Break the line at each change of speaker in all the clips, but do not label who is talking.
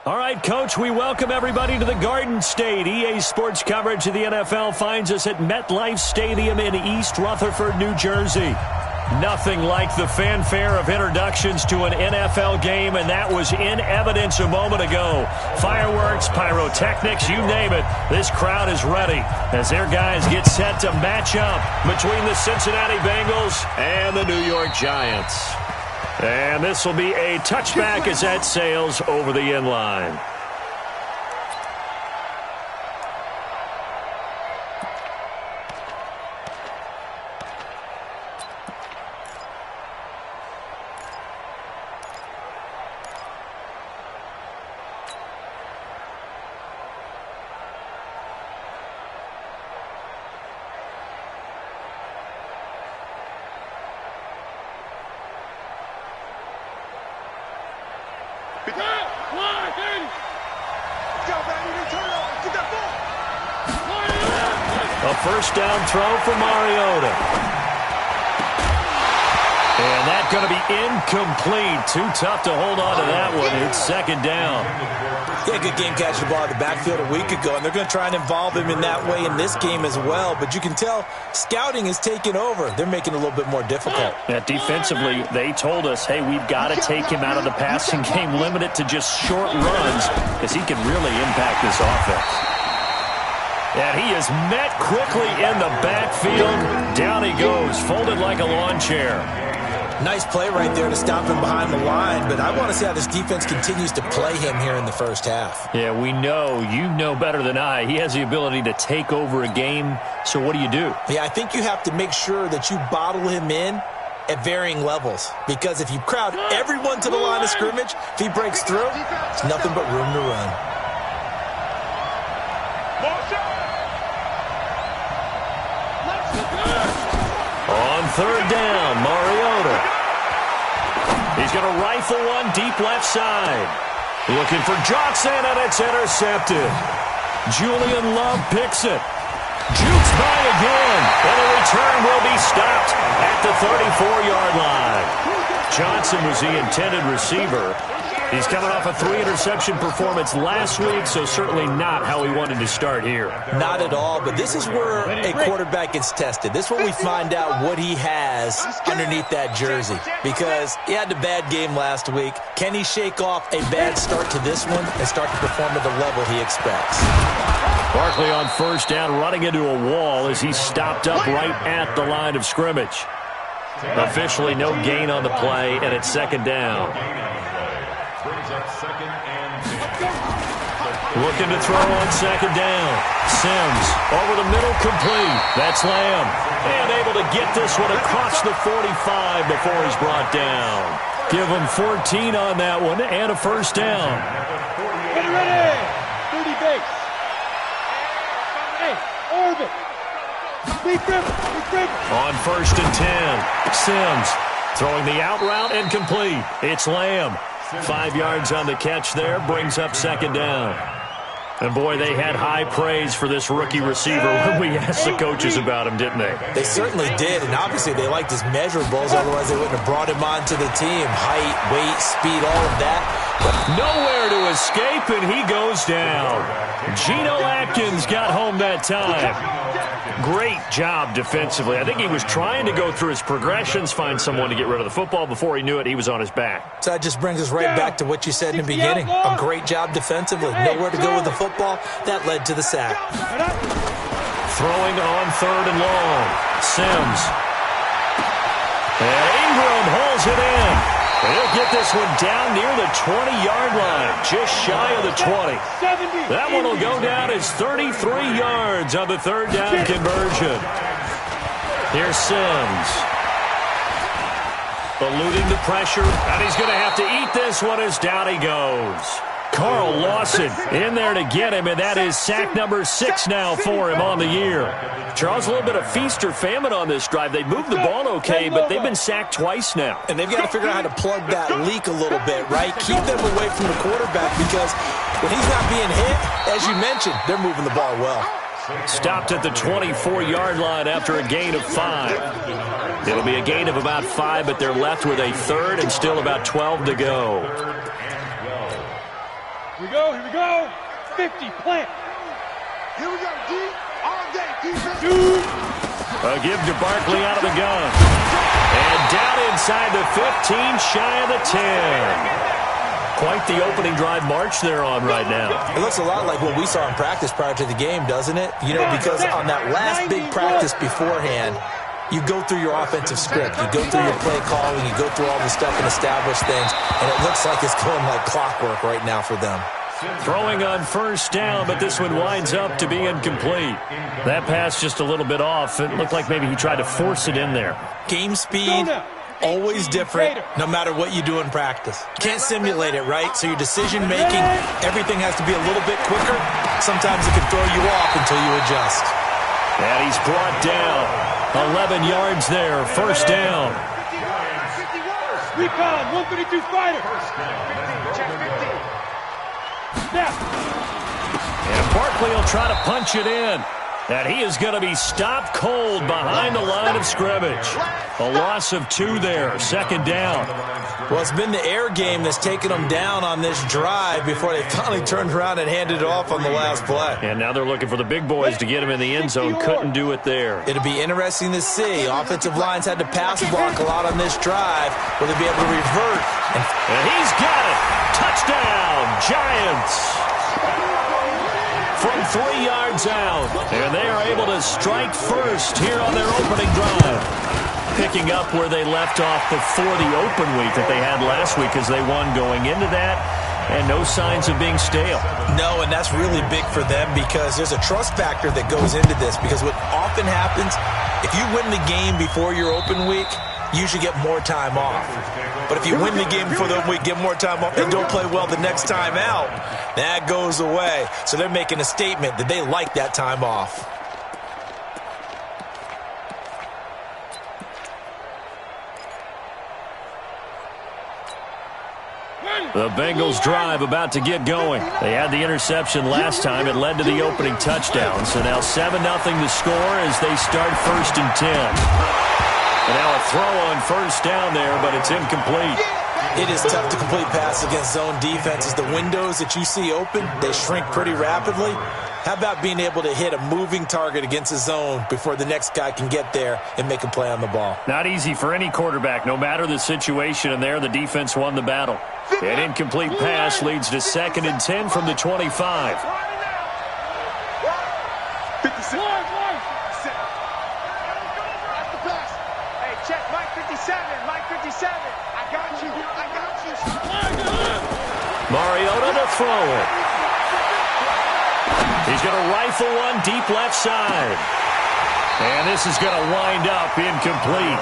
All right, Coach, we welcome everybody to the Garden State. EA Sports coverage of the NFL finds us at MetLife Stadium in East Rutherford, New Jersey. Nothing like the fanfare of introductions to an NFL game, and that was in evidence a moment ago. Fireworks, pyrotechnics, you name it. This crowd is ready as their guys get set to match up between the Cincinnati Bengals and the New York Giants. And this will be a touchback as that sails over the end line. A first down throw for Mariota. And that's going to be incomplete. Too tough to hold on to that one. It's second down.
Yeah, good game catching the ball in the backfield a week ago, and they're going to try and involve him in that way in this game as well. But you can tell scouting is taking over. They're making it a little bit more difficult.
Yeah, defensively, they told us, hey, we've got to take him out of the passing game, limit it to just short runs, because he can really impact this offense. And he is met quickly in the backfield. Down he goes, folded like a lawn chair.
Nice play right there to stop him behind the line, but I want to see how this defense continues to play him here in the first half.
Yeah, we know. You know better than I. He has the ability to take over a game, so what do you do?
Yeah, I think you have to make sure that you bottle him in at varying levels, because if you crowd everyone to the line of scrimmage, if he breaks through, it's nothing but room to run.
On third down, Mariota. He's going to rifle one deep left side. Looking for Johnson, and it's intercepted. Julian Love picks it. Jukes by again, and the return will be stopped at the 34-yard line. Johnson was the intended receiver. He's coming off a 3-interception performance last week, so certainly not how he wanted to start here.
Not at all, but this is where a quarterback gets tested. This is where we find out what he has underneath that jersey, because he had a bad game last week. Can he shake off a bad start to this one and start to perform at the level he expects?
Barkley on first down, running into a wall as he stopped up right at the line of scrimmage. Officially no gain on the play, and it's second down. Looking to throw on second down. Sims over the middle, complete. That's Lamb. And able to get this one across the 45 before he's brought down. Give him 14 on that one and a first down.
Ready. 30 base. Hey, orbit.
On first and 10. Sims throwing the out route and complete. It's Lamb. 5 yards on the catch there, brings up second down. And, boy, they had high praise for this rookie receiver when we asked the coaches about him, didn't they?
They certainly did, and obviously they liked his measurables, otherwise they wouldn't have brought him onto the team. Height, weight, speed, all of that.
Nowhere to escape, and he goes down. Geno Atkins got home that time. Great job defensively. I think he was trying to go through his progressions, find someone to get rid of the football. Before he knew it, he was on his back.
So that just brings us right back to what you said in the beginning. A great job defensively. Nowhere to go with the football. That led to the sack.
Throwing on third and long. Sims. And Ingram holds it in. He'll get this one down near the 20-yard line, just shy of the 20. That one will go down as 33 yards on the third down conversion. Here's Sims. Eluding the pressure, and he's going to have to eat this one as down he goes. Carl Lawson in there to get him, and that is sack number 6 now for him on the year. Charles, a little bit of feast or famine on this drive. They moved the ball okay, but they've been sacked twice now.
And they've got to figure out how to plug that leak a little bit, right? Keep them away from the quarterback, because when he's not being hit, as you mentioned, they're moving the ball well.
Stopped at the 24-yard line after a gain of 5. It'll be a gain of about 5, but they're left with a third and still about 12 to go.
Here we go, here we go. 50, plant.
Here we go, D. All day, defense.
A give to Barkley out of the gun. And down inside the 15, shy of the 10. Quite the opening drive march they're on right now.
It looks a lot like what we saw in practice prior to the game, doesn't it? You know, because on that last big practice beforehand, you go through your offensive script. You go through your play calling. You go through all the stuff and establish things. And it looks like it's going like clockwork right now for them.
Throwing on first down, but this one winds up to be incomplete. That pass just a little bit off. It looked like maybe he tried to force it in there.
Game speed, always different, no matter what you do in practice. You can't simulate it, right? So your decision-making, everything has to be a little bit quicker. Sometimes it can throw you off until you adjust.
And he's brought down. 11 yards there, first down.
Recon, 132 fighter.
Check 50.
Snap.
And Barkley will try to punch it in. And he is going to be stopped cold behind the line of scrimmage. A loss of 2 there, second down.
Well, it's been the air game that's taken them down on this drive before they finally turned around and handed it off on the last play.
And now they're looking for the big boys to get him in the end zone. Couldn't do it there.
It'll be interesting to see. Offensive lines had to pass block a lot on this drive. Will they be able to revert?
And he's got it. Touchdown, Giants. From 3 yards out. And they are able to strike first here on their opening drive. Picking up where they left off before the open week that they had last week as they won going into that. And no signs of being stale.
No, and that's really big for them because there's a trust factor that goes into this. Because what often happens, if you win the game before your open week, you usually get more time off. But if you win the game before the open week, get more time off, and don't play well the next time out, that goes away. So they're making a statement that they like that time off.
The Bengals drive about to get going. They had the interception last time. It led to the opening touchdown. So now 7-0 to score as they start 1st and 10. And now a throw on first down there, but it's incomplete.
It is tough to complete passes against zone defenses. The windows that you see open, they shrink pretty rapidly. How about being able to hit a moving target against a zone before the next guy can get there and make a play on the ball?
Not easy for any quarterback, no matter the situation, and there the defense won the battle. An incomplete pass leads to 2nd and 10 from the 25.
56. Hey, check Mike 57. Mike 57. I got you. I got you.
Mariota to throw it. He's going to rifle one deep left side. And this is going to wind up incomplete.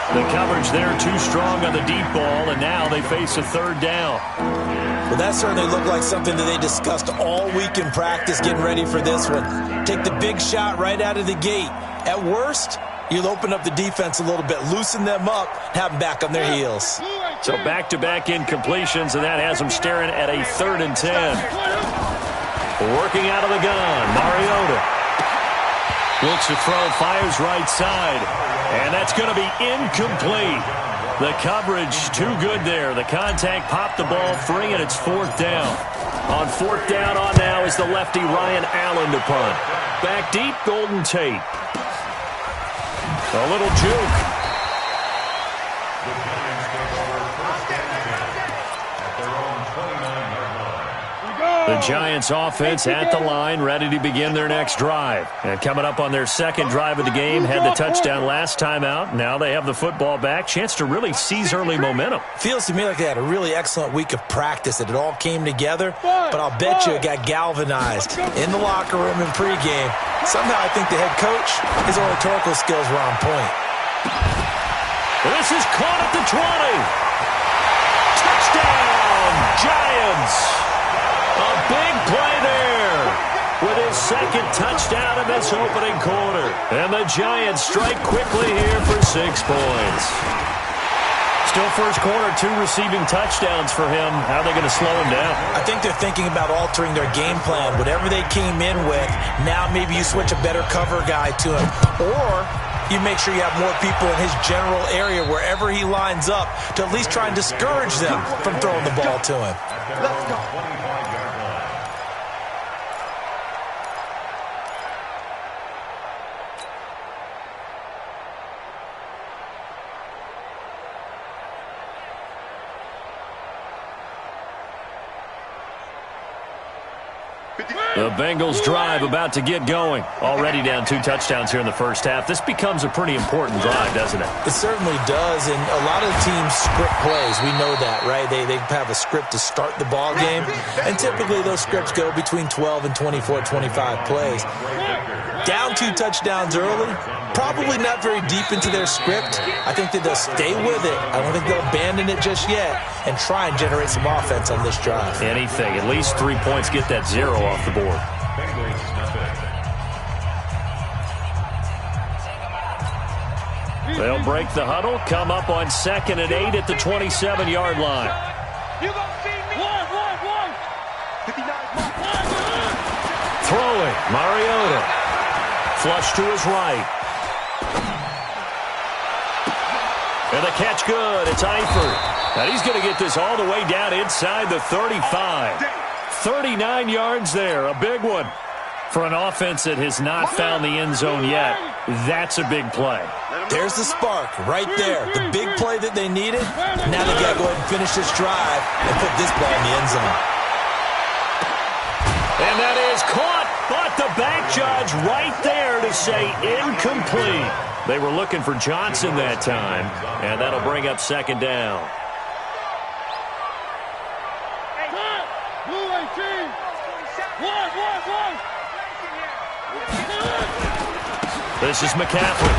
The coverage there too strong on the deep ball, and now they face a 3rd down.
Well, that certainly looked like something that they discussed all week in practice getting ready for this one. Take the big shot right out of the gate. At worst, you'll open up the defense a little bit, loosen them up, have them back on their heels.
So back-to-back incompletions, and that has them staring at a 3rd and 10. Working out of the gun, Mariota. Looks to throw, fires right side. And that's going to be incomplete. The coverage too good there. The contact popped the ball free, and it's 4th down. On 4th down on now is the lefty Ryan Allen to punt. Back deep, Golden Tate. A little juke. The Giants offense at the line, ready to begin their next drive. And coming up on their 2nd drive of the game, had the touchdown last time out. Now they have the football back. Chance to really seize early momentum.
Feels to me like they had a really excellent week of practice, that it all came together. But I'll bet you it got galvanized in the locker room and pregame. Somehow I think the head coach, his oratorical skills were on point.
This is caught at the 20. Touchdown, Giants. A big play there with his 2nd touchdown in this opening quarter. And the Giants strike quickly here for 6 points. Still first quarter, 2 receiving touchdowns for him. How are they going to slow him down?
I think they're thinking about altering their game plan. Whatever they came in with, now maybe you switch a better cover guy to him. Or you make sure you have more people in his general area wherever he lines up to at least try and discourage them from throwing the ball to him.
Let's go.
The Bengals drive about to get going. Already down 2 touchdowns here in the first half. This becomes a pretty important drive, doesn't it?
It certainly does, and a lot of teams script plays. We know that, right? They have a script to start the ball game, and typically those scripts go between 12 and 24, 25 plays. Down 2 touchdowns early, probably not very deep into their script. I think that they'll stay with it. I don't think they'll abandon it just yet and try and generate some offense on this drive.
Anything. At least 3 points, get that 0 off the board. They'll break the huddle, come up on 2nd and 8 at the 27-yard line. Throwing, Mariota. Flush to his right. And the catch good. It's Eifert. And he's going to get this all the way down inside the 35. 39 yards there. A big one. For an offense that has not found the end zone yet, that's a big play.
There's the spark right there. The big play that they needed. Now they got to go ahead and finish this drive and put this ball in the end zone.
And that is caught, but the back judge right there to say incomplete. They were looking for Johnson that time, and that'll bring up 2nd down. This is McCaffrey.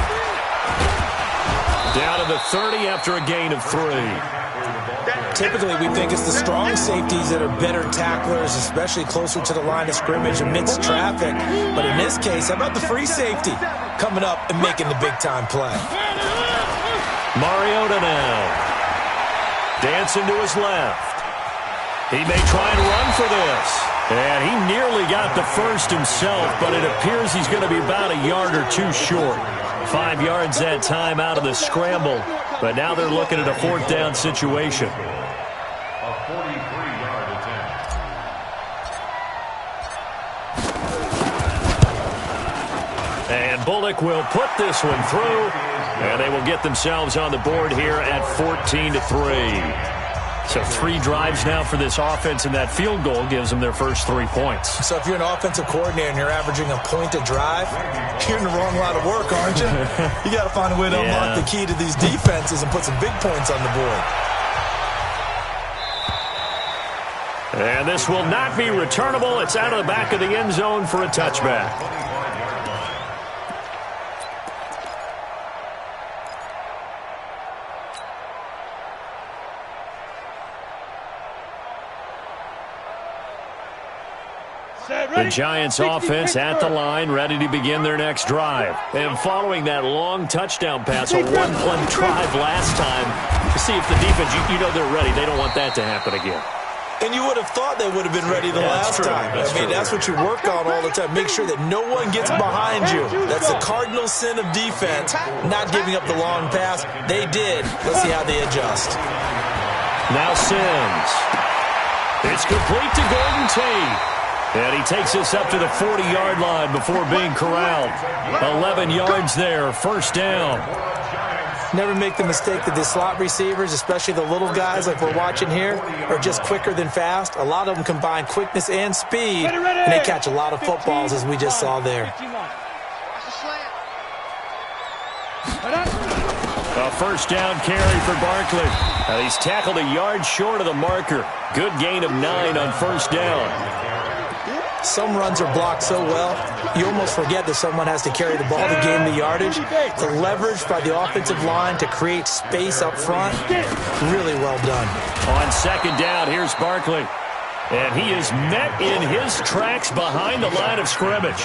Down to the 30 after a gain of 3.
Typically, we think it's the strong safeties that are better tacklers, especially closer to the line of scrimmage amidst traffic. But in this case, how about the free safety coming up and making the big-time play?
Mariota now. Dancing to his left. He may try and run for this. And he nearly got the first himself, but it appears he's going to be about a yard or 2 short. 5 yards that time out of the scramble. But now they're looking at a 4th down situation.
A 43-yard attempt.
And Bullock will put this one through. And they will get themselves on the board here at 14-3. So 3 drives now for this offense, and that field goal gives them their first 3 points.
So if you're an offensive coordinator and you're averaging a point a drive, you're in the wrong line of work, aren't you? You got to find a way to unlock the key to these defenses and put some big points on the board.
And this will not be returnable. It's out of the back of the end zone for a touchback. The Giants offense at the line, ready to begin their next drive. And following that long touchdown pass, a one-play drive last time, to see if the defense, you know they're ready. They don't want that to happen again.
And you would have thought they would have been ready the last time. That's what you work on all the time. Make sure that no one gets behind you. That's the cardinal sin of defense, not giving up the long pass. They did. Let's see how they adjust.
Now Sims. It's complete to Golden Tate. And he takes us up to the 40-yard line before being corralled. 11 yards there, 1st down.
Never make the mistake that the slot receivers, especially the little guys like we're watching here, are just quicker than fast. A lot of them combine quickness and speed, and they catch a lot of footballs, as we just saw there.
A 1st down carry for Barkley. He's tackled a yard short of the marker. Good gain of 9 on 1st down.
Some runs are blocked so well, you almost forget that someone has to carry the ball to gain the yardage. The leverage by the offensive line to create space up front, really well done.
On 2nd down, here's Barkley. And he is met in his tracks behind the line of scrimmage.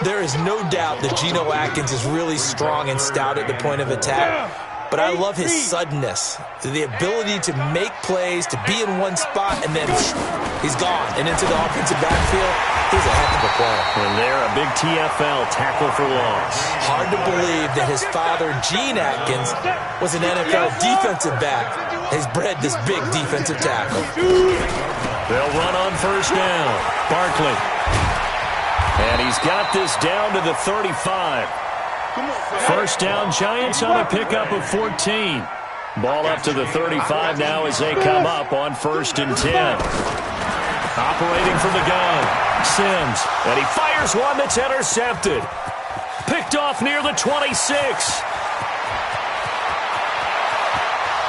There is no doubt that Geno Atkins is really strong and stout at the point of attack. But I love his suddenness, the ability to make plays, to be in one spot, and then he's gone. And into the offensive backfield, he's a heck of a player.
And there, a big TFL, tackle for loss.
Hard to believe that his father, Gene Atkins, was an NFL defensive back. He's bred this big defensive tackle.
They'll run on 1st down. Barkley. And he's got this down to the 35. 1st down, Giants on a pickup of 14. Ball up to the 35 now as they come up on 1st and 10. Operating from the gun, Sims, and he fires one that's intercepted. Picked off near the 26.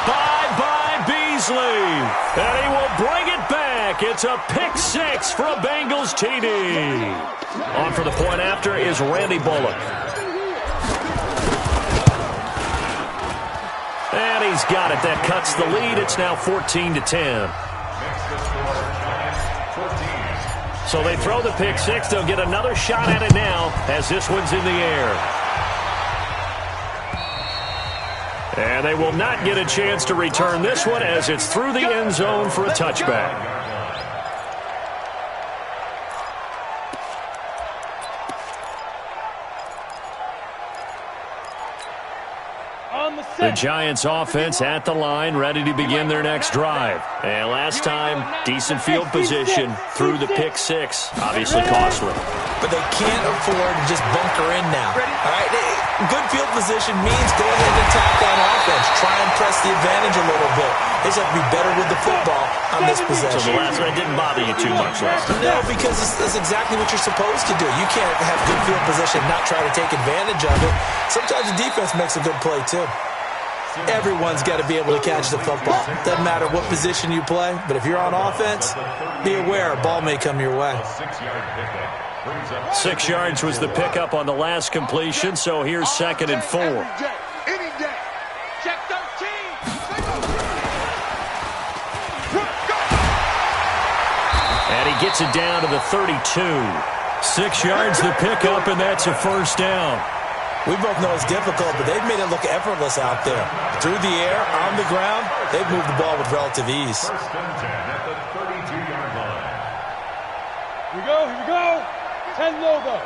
Bye-bye, Beasley. And he will bring it back. It's a pick six for a Bengals TD. On for the point after is Randy Bullock. And he's got it. That cuts the lead. It's now 14-10. So they throw the pick six. They'll get another shot at it now as this one's in the air. And they will not get a chance to return this one as it's through the end zone for a touchback. The Giants offense at the line, ready to begin their next drive. And last time, decent field position through the pick six. Obviously costly.
But they can't afford to just bunker in now. All right, good field position means go ahead and attack on offense. Try and press the advantage a little bit. They just have to be better with the football on this possession.
So the last one didn't bother you too much last time.
No, because that's exactly what you're supposed to do. You can't have good field position and not try to take advantage of it. Sometimes the defense makes a good play, too. Everyone's got to be able to catch the football. Doesn't matter what position you play, but if you're on offense, be aware a ball may come your way.
6 yards was the pickup on the last completion, so here's 2nd and 4.
Any day. Check 13.
And he gets it down to the 32. 6 yards the pickup, and that's a first down.
We both know it's difficult, but they've made it look effortless out there. Through the air, on the ground, they've moved the ball with relative ease.
First and 10 at the 32-yard line.
Here we go. 10 Lobo.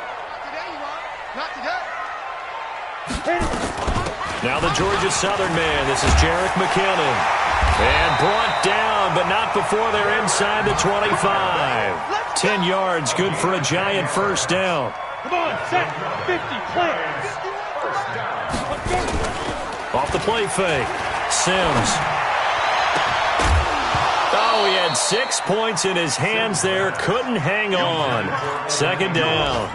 Not today.
Now the Georgia Southern man. This is Jerick McKinnon. And brought down, but not before they're inside the 25. 10 yards, good for a Giant first down.
Come on, set. 50, plant.
Off the play fake. Sims. Oh, he had 6 points in his hands there. Couldn't hang on. 2nd down.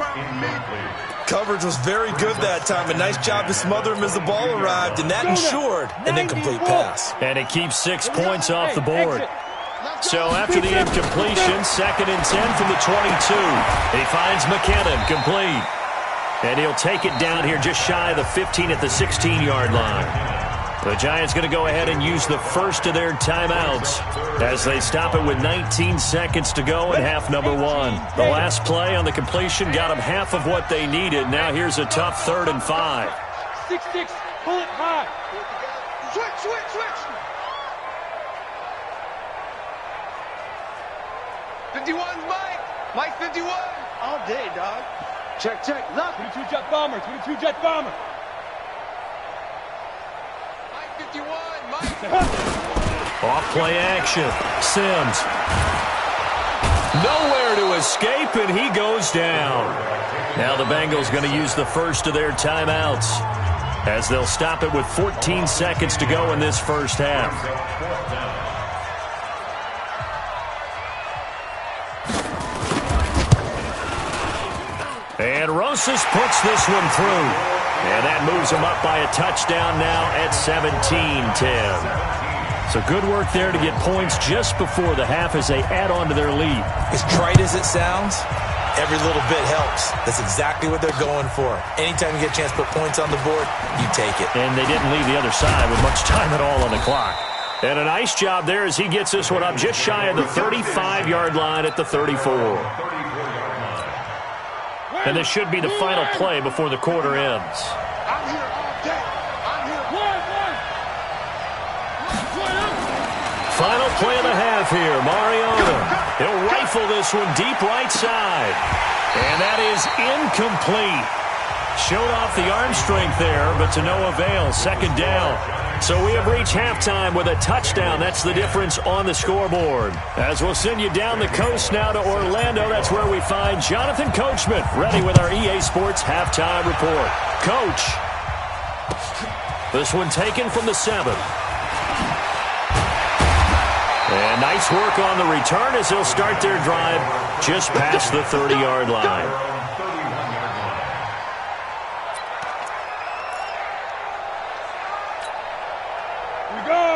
Coverage was very good that time. A nice job to smother him as the ball arrived, and that ensured an incomplete pass.
And it keeps 6 points off the board. So after the incompletion, 2nd and 10 from the 22. He finds McKinnon complete. And he'll take it down here just shy of the 15 at the 16-yard line. The Giants going to go ahead and use the first of their timeouts as they stop it with 19 seconds to go in half number 1. The last play on the completion got them half of what they needed. Now here's a tough 3rd and 5.
6-6, pull it high.
Switch. Mike 51. All day, dog. Check. Look.
22 jet bomber.
Mike 51. Mike.
Off play action. Sims. Nowhere to escape, and he goes down. Now the Bengals going to use the first of their timeouts as they'll stop it with 14 seconds to go in this first half. And Rosas puts this one through. And that moves them up by a touchdown now at 17-10. So good work there to get points just before the half as they add on to their lead.
As trite as it sounds, every little bit helps. That's exactly what they're going for. Anytime you get a chance to put points on the board, you take it.
And they didn't leave the other side with much time at all on the clock. And a nice job there as he gets this one up just shy of the 35-yard line at the 34. And this should be the final play before the quarter ends.
I'm here all day.
Final play of the half here. Mariota. He'll rifle this one deep right side. And that is incomplete. Showed off the arm strength there, but to no avail. 2nd down. So we have reached halftime with a touchdown. That's the difference on the scoreboard. As we'll send you down the coast now to Orlando, that's where we find Jonathan Coachman ready with our EA Sports halftime report. Coach. This one taken from the 7. And nice work on the return as they'll start their drive just past the 30-yard line.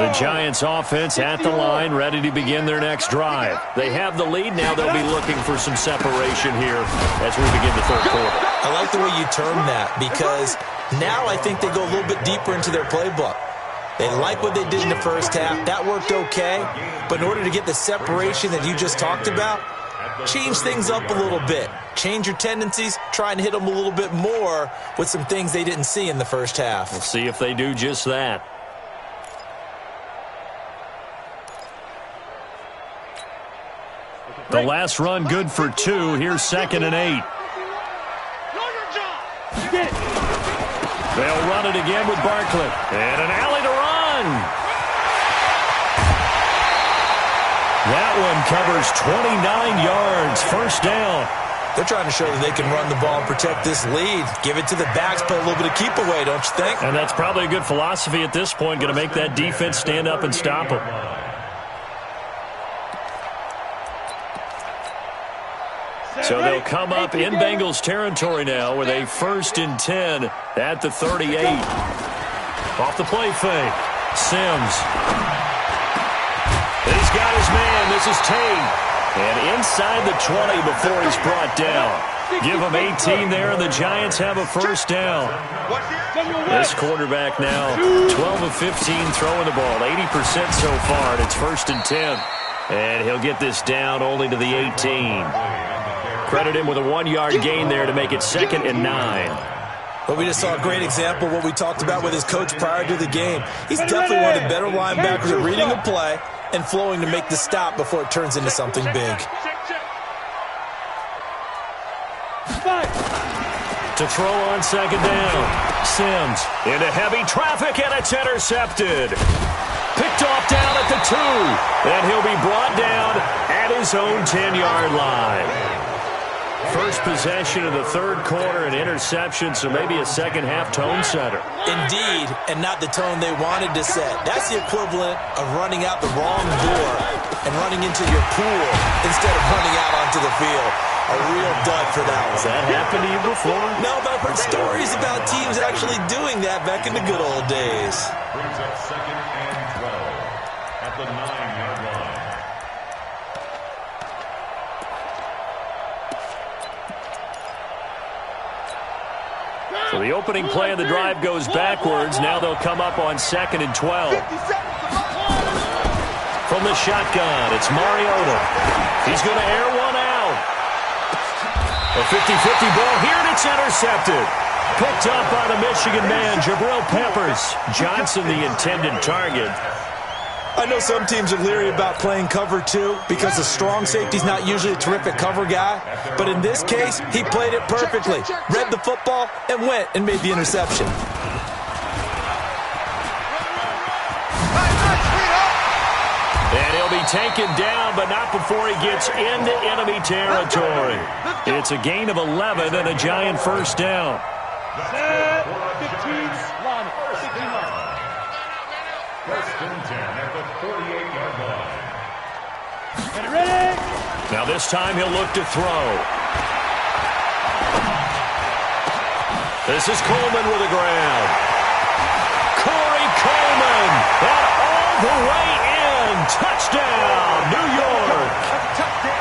The Giants offense at the line, ready to begin their next drive. They have the lead. Now they'll be looking for some separation here as we begin the third quarter.
I like the way you term that because now I think they go a little bit deeper into their playbook. They like what they did in the first half. That worked okay. But in order to get the separation that you just talked about, change things up a little bit. Change your tendencies. Try and hit them a little bit more with some things they didn't see in the first half.
We'll see if they do just that. The last run good for 2. Here's 2nd and 8. They'll run it again with Barkley. And an alley to run. That one covers 29 yards. First down.
They're trying to show that they can run the ball and protect this lead. Give it to the backs, play a little bit of keep away, don't you think?
And that's probably a good philosophy at this point. Going to make that defense stand up and stop them. So they'll come up in Bengals territory now with a 1st and 10 at the 38. Off the play fake. Sims. He's got his man. This is Tate. And inside the 20 before he's brought down. Give him 18 there, and the Giants have a first down. This quarterback now 12 of 15 throwing the ball. 80% so far, and it's 1st and 10. And he'll get this down only to the 18. Credit him with a 1-yard gain there to make it 2nd and 9.
But we just saw a great example of what we talked about with his coach prior to the game. He's definitely one of the better linebackers at reading a play and flowing to make the stop before it turns into something big.
To throw on 2nd down. Sims into heavy traffic, and it's intercepted. Picked off down at the 2. And he'll be brought down at his own 10-yard line. First possession of the third quarter, an interception, so maybe a second-half tone setter.
Indeed, and not the tone they wanted to set. That's the equivalent of running out the wrong door and running into your pool instead of running out onto the field. A real dud for that one.
Has that happened to you before?
No, but I've heard stories about teams actually doing that back in the good old days.
Brings up 2nd and 12 at the 9-yard line.
So the opening play of the drive goes backwards. Now they'll come up on 2nd and 12. From the shotgun, it's Mariota. He's going to air one out. A 50-50 ball here, and it's intercepted. Picked up by the Michigan man, Jabril Peppers. Johnson, the intended target.
I know some teams are leery about playing cover 2 because the strong safety's not usually a terrific cover guy. But in this case, he played it perfectly. Read the football and went and made the interception.
And he'll be taken down, but not before he gets into enemy territory. It's a gain of 11 and a Giant first down.
15 line.
1st and 10 at the 48-yard line.
Ready?
Now this time he'll look to throw. This is Coleman with a grab. Corey Coleman, and all the way in. Touchdown, New York.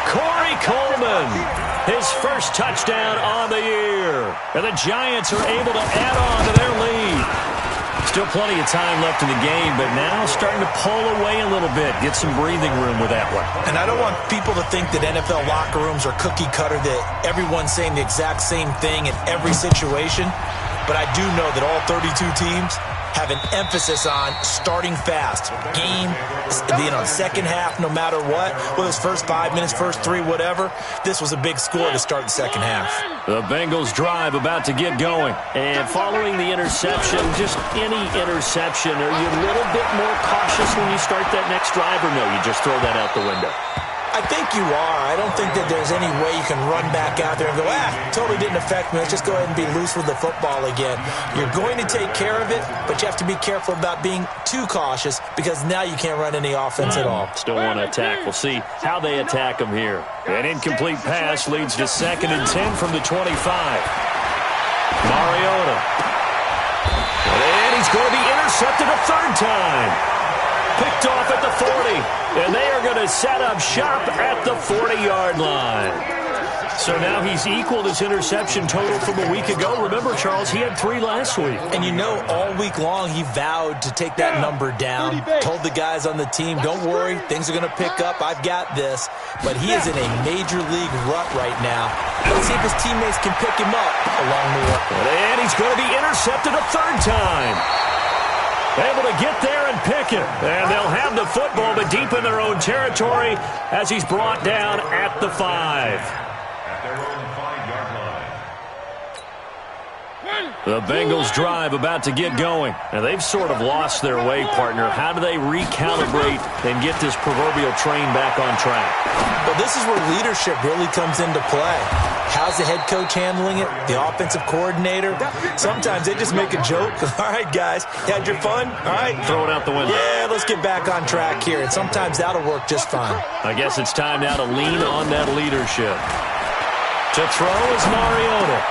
Corey Coleman, his first touchdown on the year. And the Giants are able to add on to their lead. Still plenty of time left in the game, but now starting to pull away a little bit. Get some breathing room with that one.
And I don't want people to think that NFL locker rooms are cookie cutter, that everyone's saying the exact same thing in every situation. But I do know that all 32 teams have an emphasis on starting fast. Game, second half, no matter what. Whether it's first 5 minutes, first 3, whatever. This was a big score to start the second half.
The Bengals drive about to get going. And following the interception, just any interception, are you a little bit more cautious when you start that next drive, or no, you just throw that out the window?
I I think you are. I don't think that there's any way you can run back out there and go, totally didn't affect me. Let's just go ahead and be loose with the football again. You're going to take care of it, but you have to be careful about being too cautious because now you can't run any offense at all.
Still want to attack. We'll see how they attack him here. An incomplete pass leads to 2nd and 10 from the 25. Mariota. And he's going to be intercepted a 3rd time. Picked off at the 40. And they are going to set up shop at the 40-yard line. So now he's equaled his interception total from a week ago. Remember, Charles, he had 3 last week.
And you know, all week long he vowed to take that number down. Told the guys on the team, don't worry, things are going to pick up. I've got this. But he is in a major league rut right now. Let's see if his teammates can pick him up along the way.
And he's going to be intercepted a 3rd time. Able to get there and pick it. And they'll have the football, but deep in their own territory as he's brought down at the 5. The Bengals drive about to get going. Now, they've sort of lost their way, partner. How do they recalibrate and get this proverbial train back on track?
Well, this is where leadership really comes into play. How's the head coach handling it? The offensive coordinator? Sometimes they just make a joke. All right, guys, you had your fun? All right.
Throw it out the window.
Yeah, let's get back on track here. And sometimes that'll work just fine.
I guess it's time now to lean on that leadership. To throw is Mariota.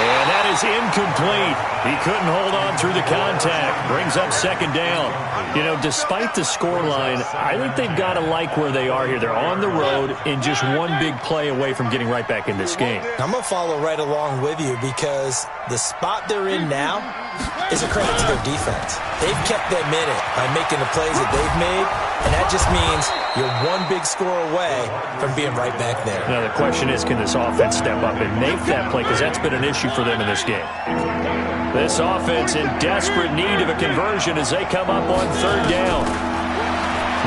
And that is incomplete. He couldn't hold on through the contact. Brings up 2nd down. You know, despite the scoreline, I think they've got to like where they are here. They're on the road and just one big play away from getting right back in this game.
I'm going to follow right along with you because the spot they're in now is a credit to their defense. They've kept them in it by making the plays that they've made, and that just means you're one big score away from being right back there.
Now, the question is, can this offense step up and make that play? Because that's been an issue for them in this game. This offense in desperate need of a conversion as they come up on 3rd down.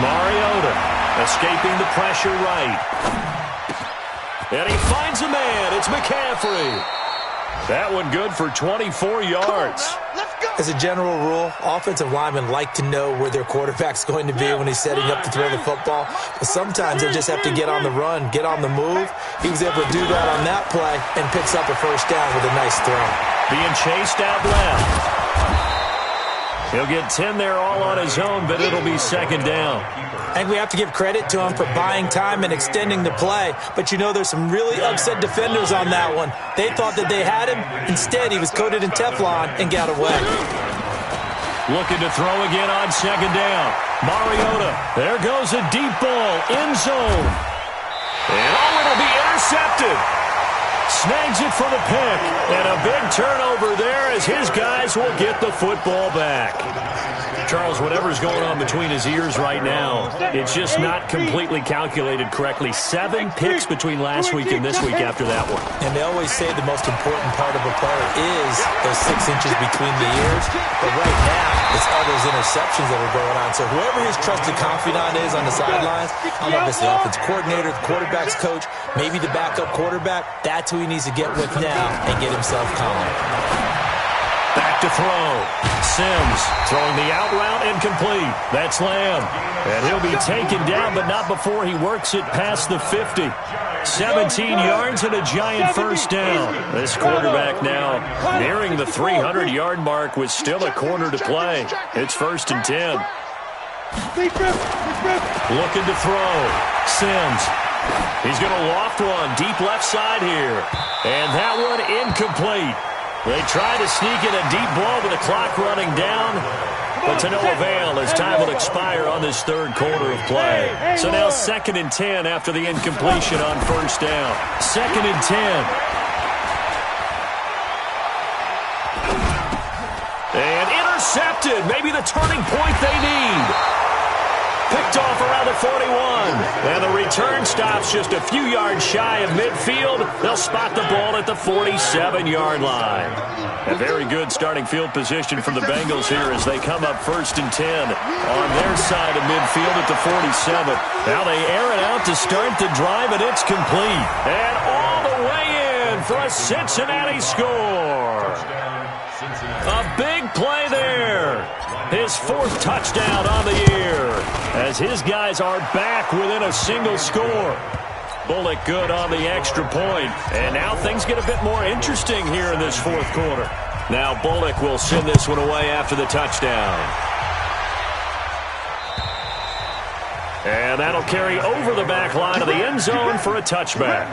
Mariota escaping the pressure right. And he finds a man. It's McCaffrey. That one good for 24 yards.
As a general rule, offensive linemen like to know where their quarterback's going to be when he's setting up to throw the football. But sometimes they just have to get on the run, get on the move. He was able to do that on that play and picks up a 1st down with a nice throw.
Being chased out left. He'll get 10 there all on his own, but it'll be 2nd down.
I think we have to give credit to him for buying time and extending the play. But you know, there's some really upset defenders on that one. They thought that they had him. Instead, he was coated in Teflon and got away.
Looking to throw again on 2nd down. Mariota. There goes a deep ball. End zone. And it'll be intercepted. Snags it for the pick. And a big turnover there as his guys will get the football back. Charles, whatever's going on between his ears right now, it's just not completely calculated correctly. 7 picks between last week and this week after that one.
And they always say the most important part of a player is those 6 inches between the ears. But right now, it's all those interceptions that are going on. So whoever his trusted confidant is on the sidelines, I don't know if it's the offensive coordinator, the quarterback's coach, maybe the backup quarterback, that's who he needs to get with now and get himself calm.
Back to throw. Sims throwing the out route incomplete. That's Lamb. And he'll be taken down, but not before he works it past the 50. 17 yards and a giant 1st down. This quarterback now nearing the 300-yard mark with still a quarter to play. It's 1st and 10. Looking to throw. Sims. He's going to loft one deep left side here. And that one incomplete. They try to sneak in a deep ball with the clock running down, but to no avail as time will expire on this 3rd quarter of play. So now 2nd and 10 after the incompletion on 1st down. 2nd and 10. And intercepted. Maybe the turning point they need. Picked off around the 41. And the return stops just a few yards shy of midfield. They'll spot the ball at the 47-yard line. A very good starting field position for the Bengals here as they come up 1st and 10 on their side of midfield at the 47. Now they air it out to start the drive, and it's complete. And all the way in for a Cincinnati score. A big play there. His fourth touchdown on the year as his guys are back within a single score. Bullock good on the extra point. And now things get a bit more interesting here in this fourth quarter. Now Bullock will send this one away after the touchdown. And that'll carry over the back line of the end zone for a touchback.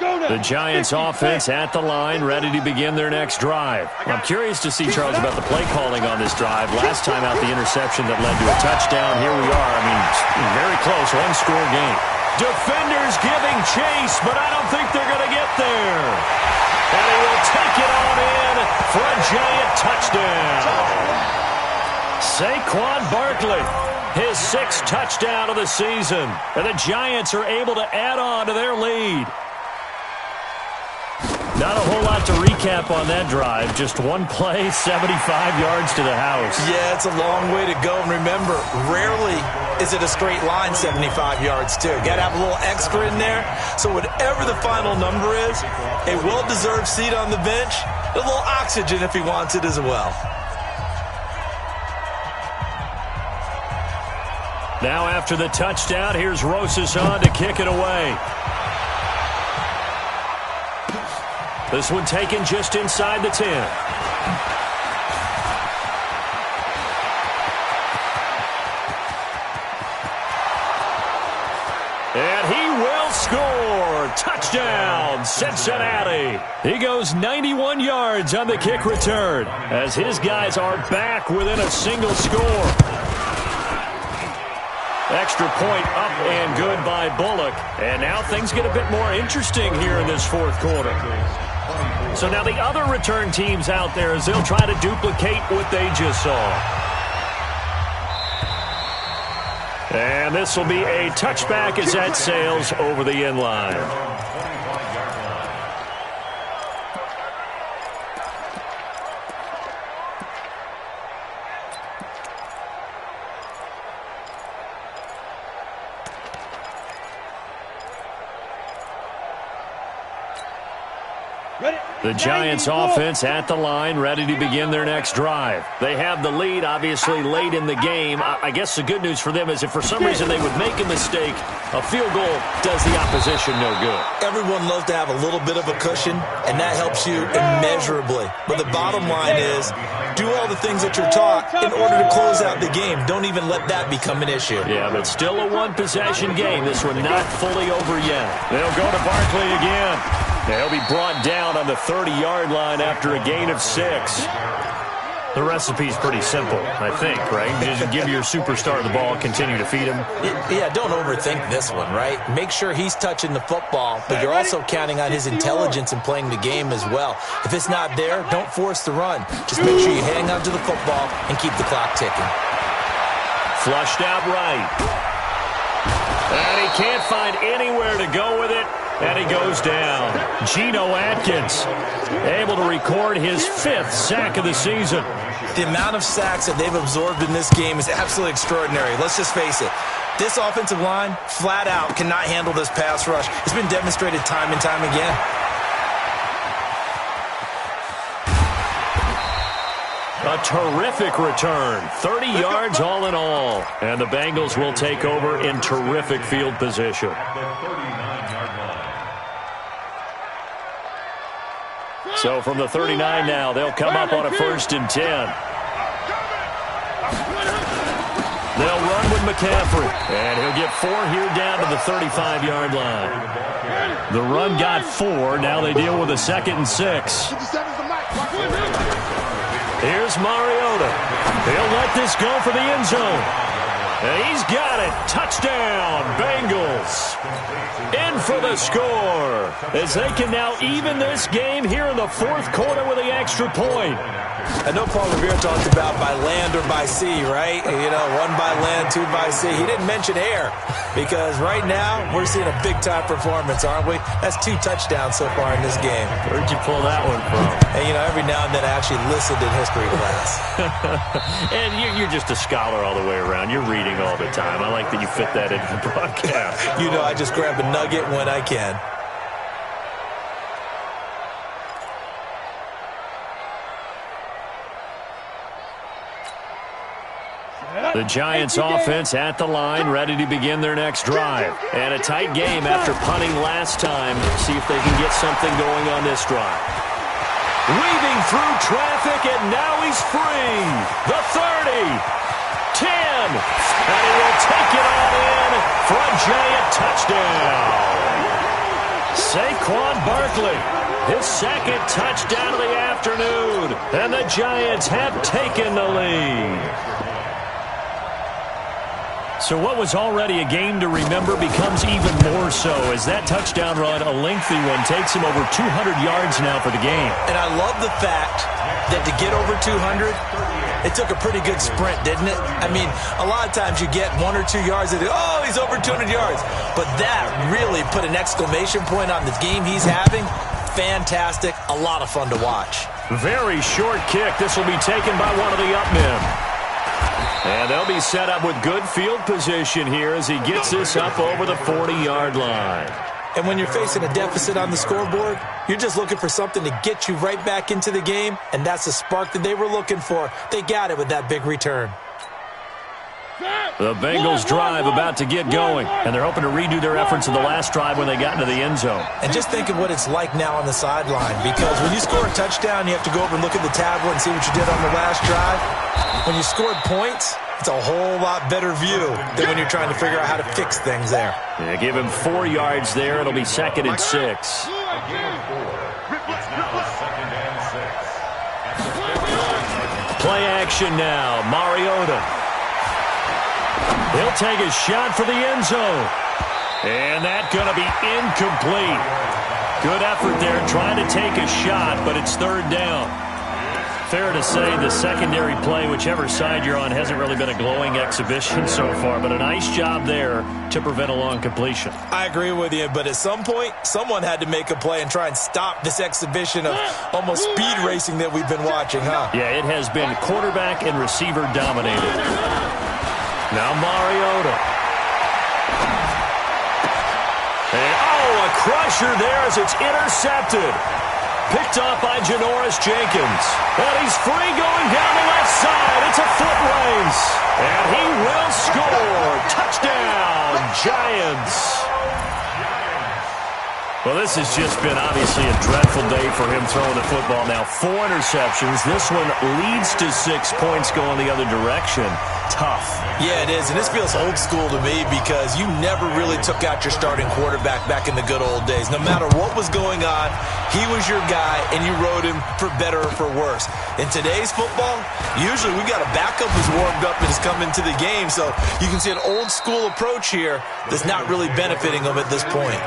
The Giants offense at the line, ready to begin their next drive. I'm curious to see, Charles, about the play calling on this drive. Last time out, the interception that led to a touchdown. Here we are. I mean, very close, one-score game. Defenders giving chase, but I don't think they're going to get there. And he will take it on in for a Giant touchdown. Saquon Barkley, his sixth touchdown of the season. And the Giants are able to add on to their lead. Not a whole lot to recap on that drive. Just one play, 75 yards to the house.
Yeah, it's a long way to go. And remember, rarely is it a straight line 75 yards, too. Got to have a little extra in there. So whatever the final number is, a well-deserved seat on the bench, a little oxygen if he wants it as well.
Now after the touchdown, here's Rosas on to kick it away. This one taken just inside the 10. And he will score. Touchdown, Cincinnati. He goes 91 yards on the kick return as his guys are back within a single score. Extra point up and good by Bullock. And now things get a bit more interesting here in this fourth quarter. So now the other return teams out there as they'll try to duplicate what they just saw. And this will be a touchback as that sails over the end line. The Giants offense at the line, ready to begin their next drive. They have the lead, obviously, late in the game. I guess the good news for them is if for some reason they would make a mistake, a field goal does the opposition no good.
Everyone loves to have a little bit of a cushion, and that helps you immeasurably. But the bottom line is, do all the things that you're taught in order to close out the game. Don't even let that become an issue.
Yeah, but still a one-possession game. This one not fully over yet. They'll go to Barkley again. They'll be brought down on the 30-yard line after a gain of 6. The recipe's pretty simple, I think, right? Just give your superstar the ball, continue to feed him.
Yeah, don't overthink this one, right? Make sure he's touching the football, but you're also counting on his intelligence in playing the game as well. If it's not there, don't force the run. Just make sure you hang on to the football and keep the clock ticking.
Flushed out right. And he can't find anywhere to go with it. And he goes down. Geno Atkins able to record his 5th sack of the season.
The amount of sacks that they've absorbed in this game is absolutely extraordinary. Let's just face it. This offensive line, flat out, cannot handle this pass rush. It's been demonstrated time and time again.
A terrific return. 30 yards all in all. And the Bengals will take over in terrific field position. So from the 39 now, they'll come up on a 1st and 10. They'll run with McCaffrey. And he'll get 4 here down to the 35-yard line. The run got 4. Now they deal with a 2nd and 6. Here's Mariota. He'll let this go for the end zone. And he's got it. Touchdown, Bengals. In for the score as they can now even this game here in the 4th quarter with the extra point.
I know Paul Revere talked about by land or by sea, right? You know, 1 by land, 2 by sea. He didn't mention air because right now we're seeing a big-time performance, aren't we? That's 2 touchdowns so far in this game.
Where'd you pull that one from?
And, you know, every now and then I actually listened in history class.
And you're just a scholar all the way around. You're reading all the time. I like that you fit that into the broadcast.
You know, I just grab a nugget when I can.
The Giants offense at the line, ready to begin their next drive. And a tight game after punting last time. See if they can get something going on this drive. Weaving through traffic, and now he's free. The 30, 10, and he will take it all in for a Giant touchdown. Saquon Barkley, his second touchdown of the afternoon, and the Giants have taken the lead. So what was already a game to remember becomes even more so as that touchdown run, a lengthy one, takes him over 200 yards now for the game.
And I love the fact that to get over 200, it took a pretty good sprint, didn't it? I mean, a lot of times you get 1 or 2 yards and oh, he's over 200 yards. But that really put an exclamation point on the game he's having. Fantastic. A lot of fun to watch.
Very short kick. This will be taken by one of the up men. And they'll be set up with good field position here as he gets this up over the 40-yard line.
And when you're facing a deficit on the scoreboard, you're just looking for something to get you right back into the game, and that's the spark that they were looking for. They got it with that big return.
The Bengals drive about to get going, and they're hoping to redo their efforts of the last drive when they got into the end zone.
And just think of what it's like now on the sideline, because when you score a touchdown, you have to go over and look at the tablet and see what you did on the last drive. When you scored points, it's a whole lot better view than when you're trying to figure out how to fix things there.
Yeah, give him 4 yards there. It'll be 2nd and 6.
It's now 2nd and 6.
Play action now. Mariota. He'll take a shot for the end zone. And that's going to be incomplete. Good effort there trying to take a shot, but it's 3rd down. Fair to say the secondary play, whichever side you're on, hasn't really been a glowing exhibition so far, but a nice job there to prevent a long completion.
I agree with you, but at some point, someone had to make a play and try and stop this exhibition of almost speed racing that we've been watching, huh?
Yeah, it has been quarterback and receiver dominated. Now Mariota. And, a crusher there as it's intercepted. Picked off by Janoris Jenkins. And he's free going down the left side. It's a foot race. And he will score. Touchdown, Giants. Well, this has just been obviously a dreadful day for him throwing the football. Now 4 interceptions. This one leads to 6 points going the other direction. Tough.
Yeah, it is, and this feels old school to me because you never really took out your starting quarterback back in the good old days. No matter what was going on, he was your guy, and you rode him for better or for worse. In today's football, usually we got a backup who's warmed up and has come into the game, so you can see an old school approach here that's not really benefiting him at this point.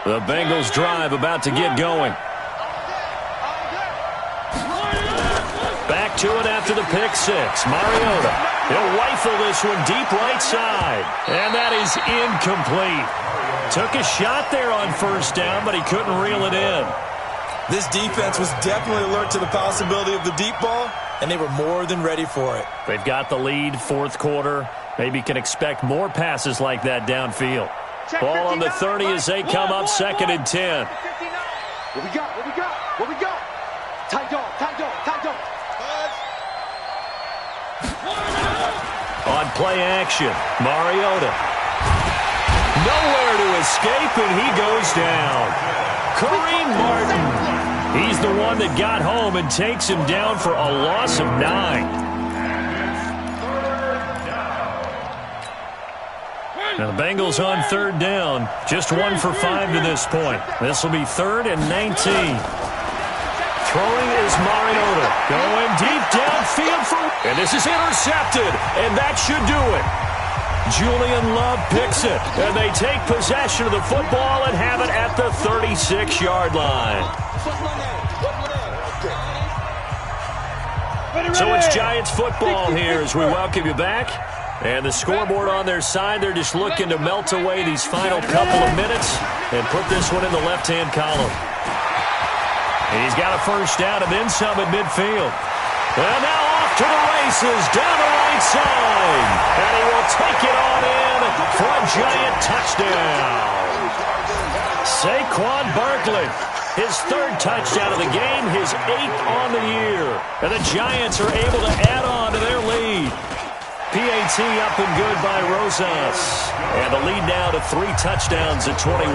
The Bengals drive about to get going. Back to it after the pick 6. Mariota. He'll rifle this one deep right side. And that is incomplete. Took a shot there on 1st down, but he couldn't reel it in.
This defense was definitely alert to the possibility of the deep ball, and they were more than ready for it.
They've got the lead, 4th quarter. Maybe can expect more passes like that downfield. Ball on the 30 as they come up 2nd and 10.
What we got? What we got? What we got? Tight dog, tight dog, tight dog.
On play action, Mariota. Nowhere to escape, and he goes down. Kareem Martin. He's the one that got home and takes him down for a loss of 9. Now the Bengals on 3rd down. Just 1 for 5 to this point. This will be 3rd and 19. Throwing is Mariota. Going deep downfield and this is intercepted. And that should do it. Julian Love picks it. And they take possession of the football and have it at the 36-yard line. So it's Giants football here as we welcome you back. And the scoreboard on their side, they're just looking to melt away these final couple of minutes and put this one in the left-hand column. And he's got a 1st down and then some at midfield. And now off to the races, down the right side. And he will take it on in for a Giant touchdown. Saquon Barkley. His third touchdown of the game, his 8th on the year. And the Giants are able to add on to their lead. PAT up and good by Rosas. And the lead now to 3 touchdowns at 21.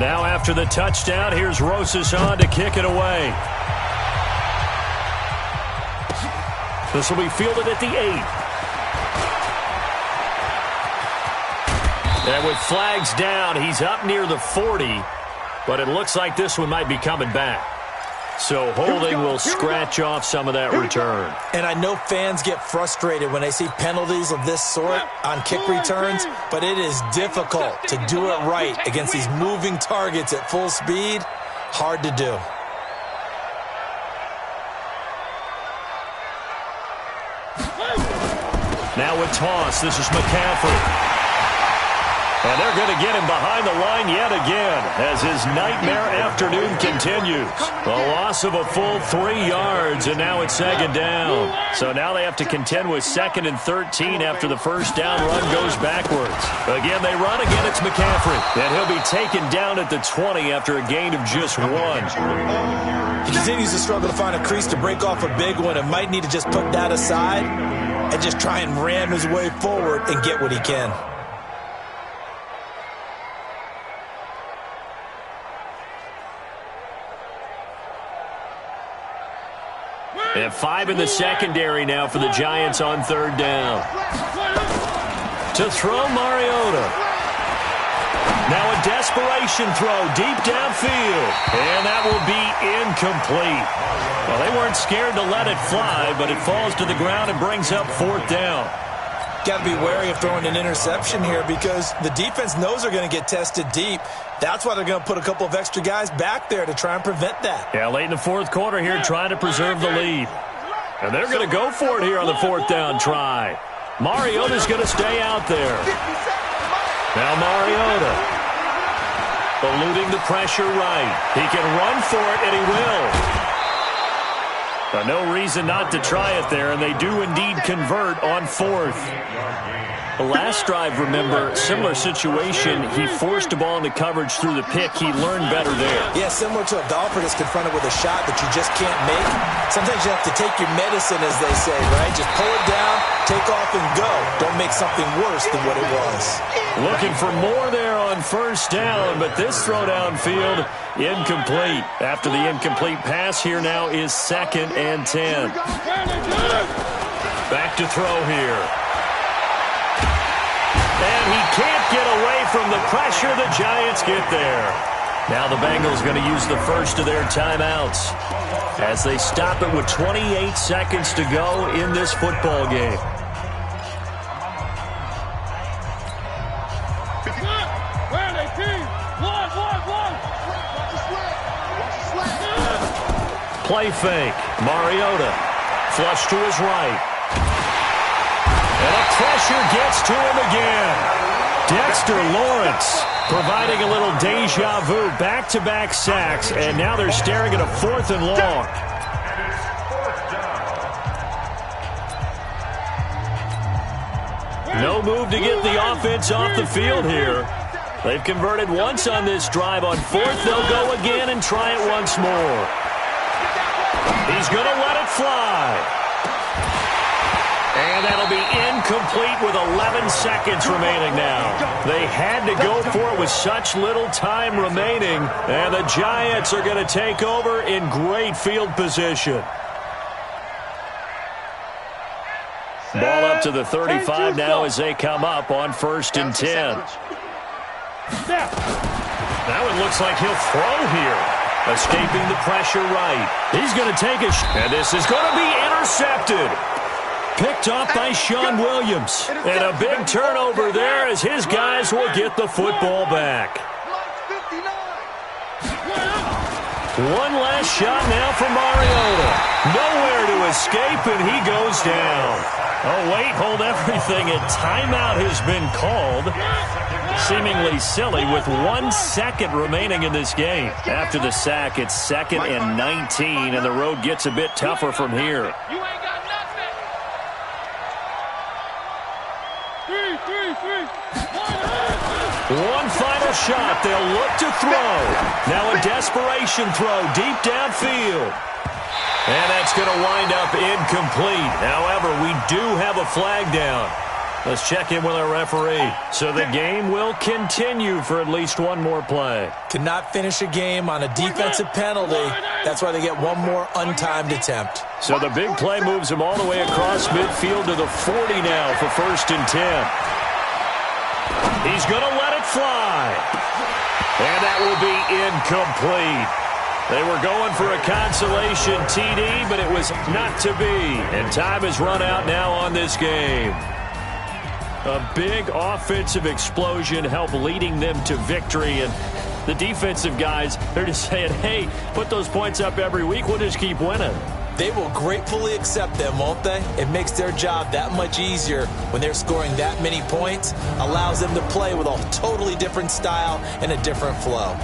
Now after the touchdown, here's Rosas on to kick it away. This will be fielded at the 8. And with flags down, he's up near the 40. But it looks like this one might be coming back. So holding will scratch off some of that return.
And I know fans get frustrated when they see penalties of this sort on kick returns, but it is difficult to do it right against these moving targets at full speed. Hard to do.
Now with toss, this is McCaffrey. And they're going to get him behind the line yet again as his nightmare afternoon continues. A loss of a full 3 yards, and now it's 2nd down. So now they have to contend with 2nd and 13 after the first down run goes backwards. Again, they run again. It's McCaffrey. And he'll be taken down at the 20 after a gain of just 1.
He continues to struggle to find a crease to break off a big one and might need to just put that aside and just try and ram his way forward and get what he can.
And 5 in the secondary now for the Giants on 3rd down. To throw Mariota. Now a desperation throw deep downfield. And that will be incomplete. Well, they weren't scared to let it fly, but it falls to the ground and brings up 4th down.
Got to be wary of throwing an interception here because the defense knows they're going to get tested deep. That's why they're going to put a couple of extra guys back there to try and prevent that.
Yeah, late in the 4th quarter here trying to preserve the lead. And they're going to go for it here on the 4th down try. Mariota's going to stay out there. Now Mariota eluding the pressure right. He can run for it, and he will. No reason not to try it there, and they do indeed convert on 4th. The last drive, remember, similar situation. He forced a ball into coverage through the pick. He learned better there.
Yeah, similar to a golfer that's confronted with a shot that you just can't make. Sometimes you have to take your medicine, as they say, right? Just pull it down, take off, and go. Don't make something worse than what it was.
Looking for more there on 1st down, but this throw downfield, incomplete. After the incomplete pass, here now is 2nd and 10. Back to throw here. And he can't get away from the pressure. The Giants get there. Now the Bengals going to use the first of their timeouts as they stop it with 28 seconds to go in this football game. Play fake. Mariota. Flush to his right. And a pressure gets to him again. Dexter Lawrence providing a little deja vu. Back-to-back sacks. And now they're staring at a 4th and long. No move to get the offense off the field here. They've converted once on this drive. On 4th, they'll go again and try it once more. He's going to let it fly. And that'll be incomplete with 11 seconds remaining now. They had to go for it with such little time remaining. And the Giants are going to take over in great field position. Ball up to the 35 now as they come up on 1st and 10. Now it looks like he'll throw here. Escaping the pressure right. He's going to take it. And this is going to be intercepted. Picked off by Sean Williams. And a big turnover there as his guys will get the football back. One last shot now for Mariota. Nowhere to escape, and he goes down. Oh, wait, hold everything. A timeout has been called. Seemingly silly with 1 second remaining in this game. After the sack, it's 2nd and 19, and the road gets a bit tougher from here. One final shot. They'll look to throw. Now a desperation throw deep downfield. And that's going to wind up incomplete. However, we do have a flag down. Let's check in with our referee. So the game will continue for at least one more play.
Cannot finish a game on a defensive penalty. That's why they get one more untimed attempt.
So the big play moves him all the way across midfield to the 40 now for 1st and 10. He's going to let it fly. And that will be incomplete. They were going for a consolation TD, but it was not to be. And time has run out now on this game. A big offensive explosion helped leading them to victory. And the defensive guys, they're just saying, hey, put those points up every week. We'll just keep winning.
They will gratefully accept them, won't they? It makes their job that much easier when they're scoring that many points. Allows them to play with a totally different style and a different flow.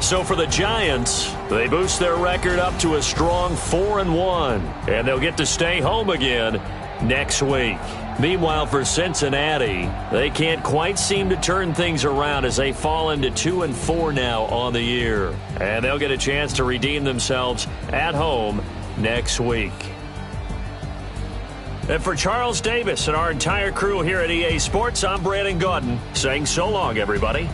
So for the Giants, they boost their record up to a strong 4-1. And they'll get to stay home again next week. Meanwhile, for Cincinnati, they can't quite seem to turn things around as they fall into 2-4 now on the year. And they'll get a chance to redeem themselves at home next week. And for Charles Davis and our entire crew here at EA Sports, I'm Brandon Gaudin saying so long, everybody.